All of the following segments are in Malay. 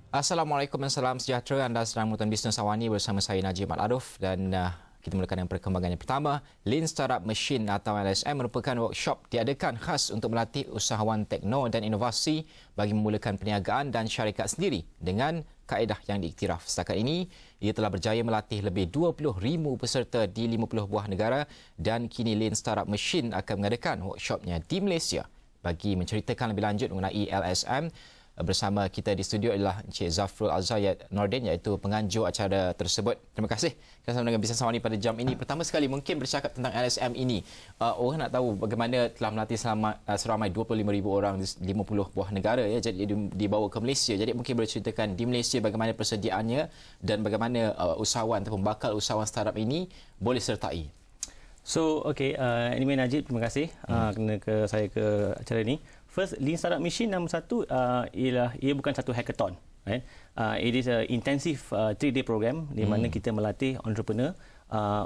Assalamualaikum dan salam sejahtera. Anda sedang menonton Bisnes Awani bersama saya Najib Al-Aruf dan kita mulakan dengan perkembangan yang pertama. Lean Startup Machine atau LSM merupakan workshop diadakan khas untuk melatih usahawan tekno dan inovasi bagi memulakan perniagaan dan syarikat sendiri dengan kaedah yang diiktiraf. Setakat ini, ia telah berjaya melatih lebih 20,000 peserta di 50 buah negara dan kini Lean Startup Machine akan mengadakan workshopnya di Malaysia. Bagi menceritakan lebih lanjut mengenai LSM, bersama kita di studio adalah Encik Zafrul Al-Zayed Nordin, iaitu penganjur acara tersebut. Terima kasih kerana dengan Bisnes Awani pada jam ini. Pertama sekali mungkin bercakap tentang LSM ini. Orang nak tahu bagaimana telah melatih seramai 25,000 orang di 50 buah negara, ya, jadi dibawa ke Malaysia. Jadi mungkin boleh ceritakan di Malaysia bagaimana persediaannya dan bagaimana usahawan ataupun bakal usahawan startup ini boleh sertai. So, anyway Najib, terima kasih kerana saya ke acara ini. First, Lean Startup Machine nombor satu ialah ia bukan satu hackathon. Right? It is a intensive 3-day program di mana kita melatih entrepreneur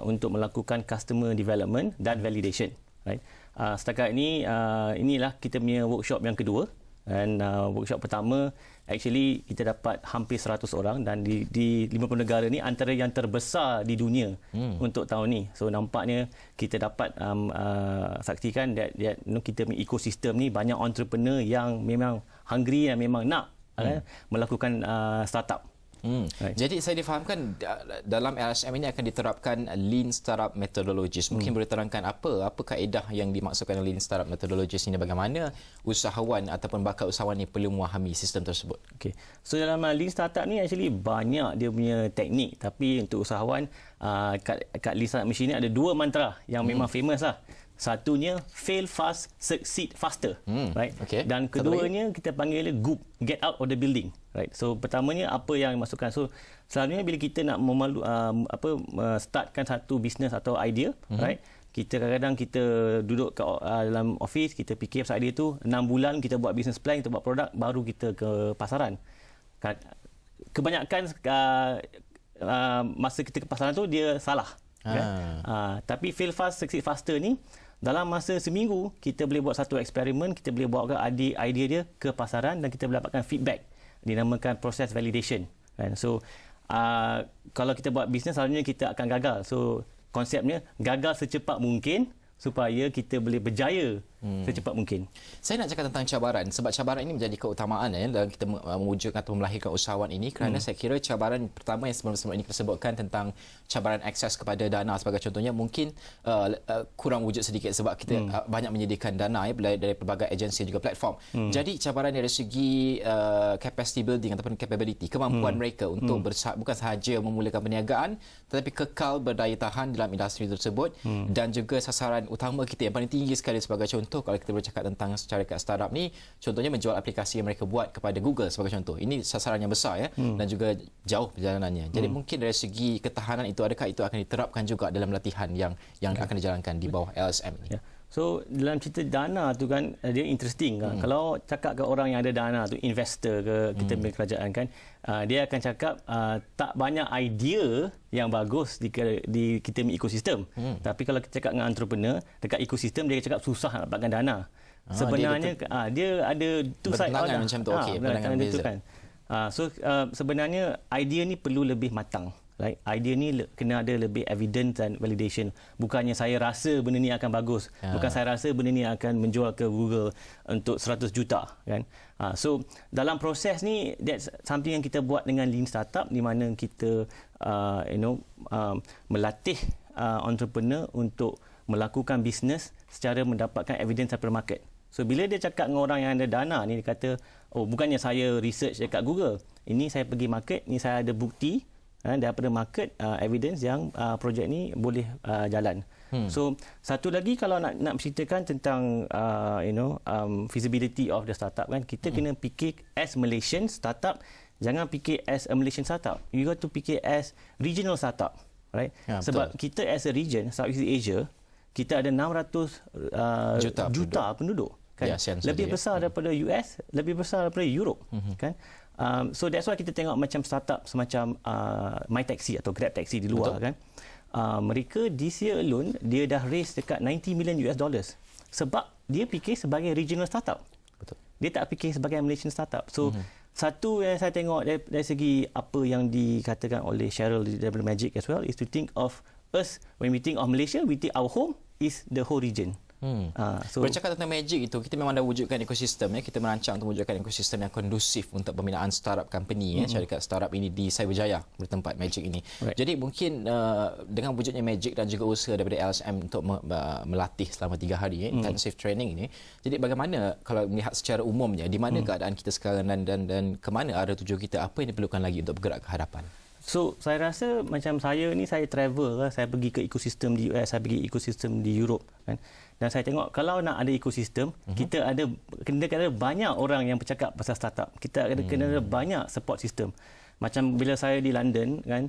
untuk melakukan customer development dan validation. Right? Setakat ini, inilah kita punya workshop yang kedua. Dan workshop pertama, actually kita dapat hampir 100 orang dan di 50 negara ni antara yang terbesar di dunia untuk tahun ni. So nampaknya kita dapat saksikan that kita punya ekosistem ni banyak entrepreneur yang memang hungry dan memang nak melakukan startup. Right. Jadi saya difahamkan dalam LSM ini akan diterapkan Lean Startup Methodologies. Mungkin boleh terangkan apa kaedah yang dimaksudkan Lean Startup Methodologies ini, bagaimana usahawan ataupun bakal usahawan ini perlu memahami sistem tersebut. Okay. So dalam Lean Startup ni actually banyak dia punya teknik, tapi untuk usahawan kat Lean Startup Machine ni ada dua mantra yang memang famous lah. Satunya fail fast, succeed faster, right? Okay. Dan keduanya kita panggil GOOP, get out of the building, right? So pertamanya apa yang masukkan, so selalunya bila kita nak startkan satu bisnes atau idea, right? Kita kadang-kadang kita duduk kat dalam office, kita fikir pasal idea tu 6 bulan, kita buat business plan, kita buat produk, baru kita ke pasaran. Kebanyakan masa kita ke pasaran tu dia salah. Tapi fail fast, succeed faster ni dalam masa seminggu kita boleh buat satu eksperimen, kita boleh bawa idea dia ke pasaran dan kita boleh dapatkan feedback, dinamakan proses validation. So kalau kita buat bisnes selalunya kita akan gagal. So konsepnya gagal secepat mungkin supaya kita boleh berjaya secepat mungkin. Saya nak cakap tentang cabaran, sebab cabaran ini menjadi keutamaan dalam kita mewujudkan atau melahirkan usahawan ini, kerana saya kira cabaran pertama yang sebelum ini disebutkan tentang cabaran akses kepada dana sebagai contohnya mungkin kurang wujud sedikit sebab kita banyak menyediakan dana dari pelbagai agensi juga platform. Jadi cabaran dari segi capacity building ataupun capability, kemampuan mereka untuk bukan sahaja memulakan perniagaan tetapi kekal berdaya tahan dalam industri tersebut, dan juga sasaran utama kita yang paling tinggi sekali sebagai contoh kalau kita bercakap tentang syarikat startup ni, contohnya menjual aplikasi yang mereka buat kepada Google sebagai contoh. Ini sasaran yang besar, ya, dan juga jauh perjalanannya. Jadi mungkin dari segi ketahanan itu, adakah itu akan diterapkan juga dalam latihan yang akan dijalankan di bawah LSM ini? So dalam cerita dana tu kan dia interesting kan. Kalau cakap ke orang yang ada dana tu, investor ke kita punya kerajaan kan, dia akan cakap tak banyak idea yang bagus di kita punya ekosistem. Tapi kalau kita cakap dengan entrepreneur dekat ekosistem, dia cakap susah nak dapatkan dana. Sebenarnya dia ada two side macam tu. Okey, pandangan beza. Kan. Sebenarnya idea ni perlu lebih matang. Right? Idea ni kena ada lebih evidence dan validation. Bukannya saya rasa benda ni akan bagus. Bukan saya rasa benda ni akan menjual ke Google untuk 100 juta. Kan? So dalam proses ni, that's something yang kita buat dengan Lean Startup, di mana kita melatih entrepreneur untuk melakukan bisnes secara mendapatkan evidence daripada market. So bila dia cakap dengan orang yang ada dana ni, dia kata, oh bukannya saya research dekat Google. Ini saya pergi market, ni saya ada bukti daripada market evidence yang projek ni boleh jalan. So satu lagi kalau nak ceritakan tentang feasibility of the startup kan, kita kena fikir as Malaysian startup, jangan fikir as a Malaysian startup. You got to fikir as regional startup, right? Sebab kita as a region, Southeast Asia, kita ada 600 juta penduduk kan? Lebih besar daripada US, lebih besar daripada Europe kan? So that's why kita tengok macam startup semacam MyTaxi atau Grab Taxi di luar. Betul. Kan, mereka this year alone dia dah raise dekat $90 million sebab dia fikir sebagai regional startup. Betul. Dia tak fikir sebagai Malaysian startup. So Satu yang saya tengok dari segi apa yang dikatakan oleh Cheryl daripada Magic as well is to think of us, when we think of Malaysia, we think our home is the whole region. So, bercakap tentang Magic itu, kita memang dah wujudkan ekosistem. Kita merancang untuk wujudkan ekosistem yang kondusif untuk pembinaan startup company. Syarikat startup ini di Cyberjaya bertempat Magic ini. Right. Jadi mungkin dengan wujudnya Magic dan juga usaha daripada LSM untuk melatih selama 3 hari intensive training ini. Jadi bagaimana kalau melihat secara umumnya di mana keadaan kita sekarang dan ke mana arah tuju kita, apa yang diperlukan lagi untuk bergerak ke hadapan? So, saya rasa macam saya ni, saya travel lah. Saya pergi ke ekosistem di US, saya pergi ekosistem di Europe. Kan? Dan saya tengok kalau nak ada ekosistem, kita kena ada banyak orang yang bercakap pasal startup. Kita kena ada banyak support system. Macam bila saya di London, kan,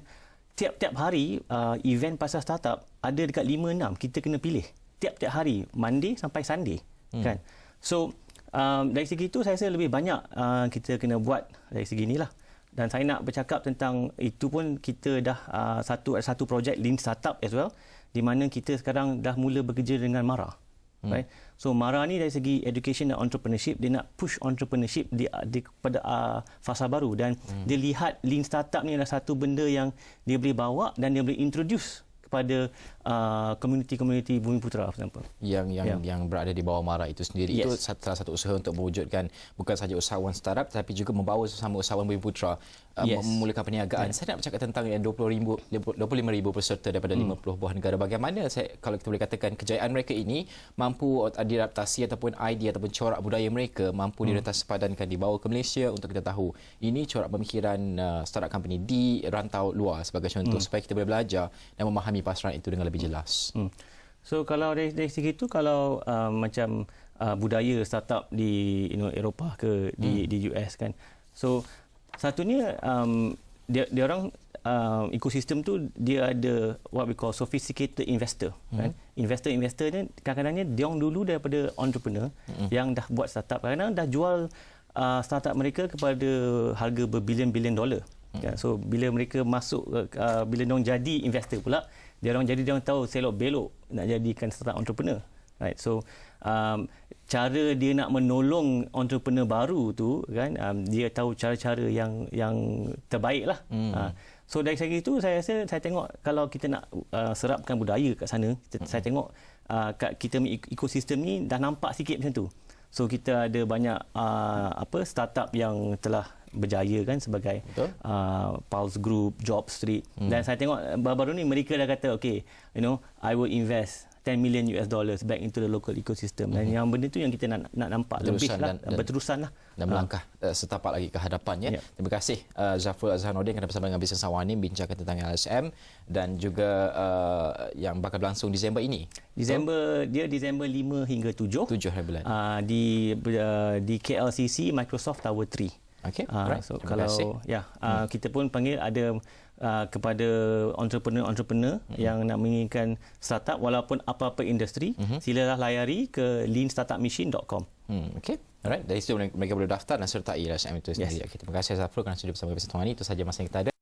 tiap-tiap hari event pasal startup ada dekat 5-6. Kita kena pilih. Tiap-tiap hari, Monday sampai Sunday. Kan? So, dari segi itu saya rasa lebih banyak kita kena buat dari segi inilah. Dan saya nak bercakap tentang itu pun, kita dah satu projek Lean Startup as well, di mana kita sekarang dah mula bekerja dengan MARA. Right? So MARA ni dari segi education dan entrepreneurship, dia nak push entrepreneurship pada fasa baru, dan dia lihat Lean Startup ni adalah satu benda yang dia boleh bawa dan dia boleh introduce kepada komuniti-komuniti Bumiputera, for example. Yang berada di bawah MARA itu sendiri. Itu salah satu usaha untuk mewujudkan bukan sahaja usahawan startup, tapi juga membawa sesama usahawan Bumiputera memulakan perniagaan. Saya nak bercakap tentang yang 25,000 peserta daripada 50 buah negara. Bagaimana kalau kita boleh katakan kejayaan mereka ini mampu diadaptasi ataupun idea ataupun corak budaya mereka mampu diretas sepadankan dibawa ke Malaysia untuk kita tahu ini corak pemikiran startup company di rantau luar sebagai contoh, supaya kita boleh belajar dan memahami pasaran itu dengan lebih jelas. So kalau dari segi itu, kalau macam budaya startup di Eropah ke di US kan. So satunya dia orang ekosistem tu dia ada what we call sophisticated investor kan. Investor ni kadang-kadangnya dia orang dulu daripada entrepreneur yang dah buat startup, kadang-kadang dah jual startup mereka kepada harga berbilion-bilion dolar. Kan? So bila mereka masuk bila dia orang jadi investor pula, dia orang tahu selok belok nak jadikan startup entrepreneur. Right. So cara dia nak menolong entrepreneur baru tu kan, dia tahu cara-cara yang terbaik lah. So dari segi itu saya rasa, saya tengok kalau kita nak serapkan budaya kat sana, saya tengok kat kita ekosistem ni dah nampak sikit macam tu. So kita ada banyak startup yang telah berjaya kan, sebagai Pulse Group, Job Street. Dan saya tengok baru-baru ni mereka dah kata okay, I will invest $10 million back into the local ecosystem. Dan yang benda tu yang kita nak nampak lebih lah, berterusan lah. Dan melangkah setapak lagi ke hadapannya. Terima kasih Zafrul Azharuddin kerana bersama dengan Bisnes Awani bincangkan tentang LSM dan juga yang bakal berlangsung Disember ini. Disember 5 hingga 7 hari bulan. Di KLCC Microsoft Tower 3. Okay, right. So kalau kita pun panggil ada kepada entrepreneur yang nak menginginkan startup walaupun apa-apa industri, silalah layari ke leanstartupmachine.com. Okay. Alright, dari situ mereka boleh daftar dan sertai LSM itu sendiri. Okay, terima kasih Zafrul kerana sudah bersama Bisnes Awani. Itu sahaja masa yang kita ada.